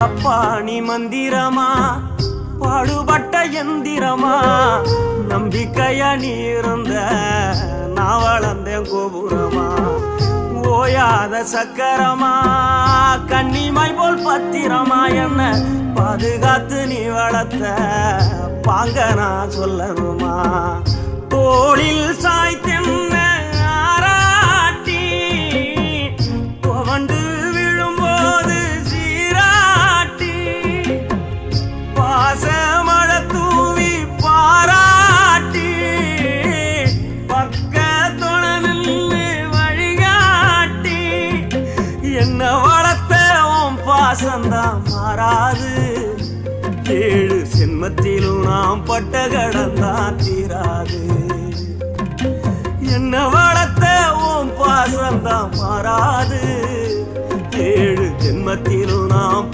பாணி மந்திரமா பாடுபட்ட எந்திரமா நம்பிக்கையா நீ இருந்த நான் வளர்ந்தேன் கோபுரமா ஓயாத சக்கரமா கன்னிமாய் போல் பத்திரமா என்ன பாதுகாத்து நீ வளர்த்த பாங்க நான் சொல்லணுமா தோளில் சாய்த்தென்ன ஆராட்டி துவண்டு விழும்போது சீராட்டி பாசமழ தூவி பாராட்டி பக்கத்தொண நின்று வழிகாட்டி என்ன வளர்த்த உன் பாசந்தான் மாறாது ஏழு சென்மத்திலும் நாம் பட்ட கடந்தான் தீராது என்ன வளர்த்த உன் பாசந்தான் மாறாது ஏழு ஜென்மத்திலும் நாம்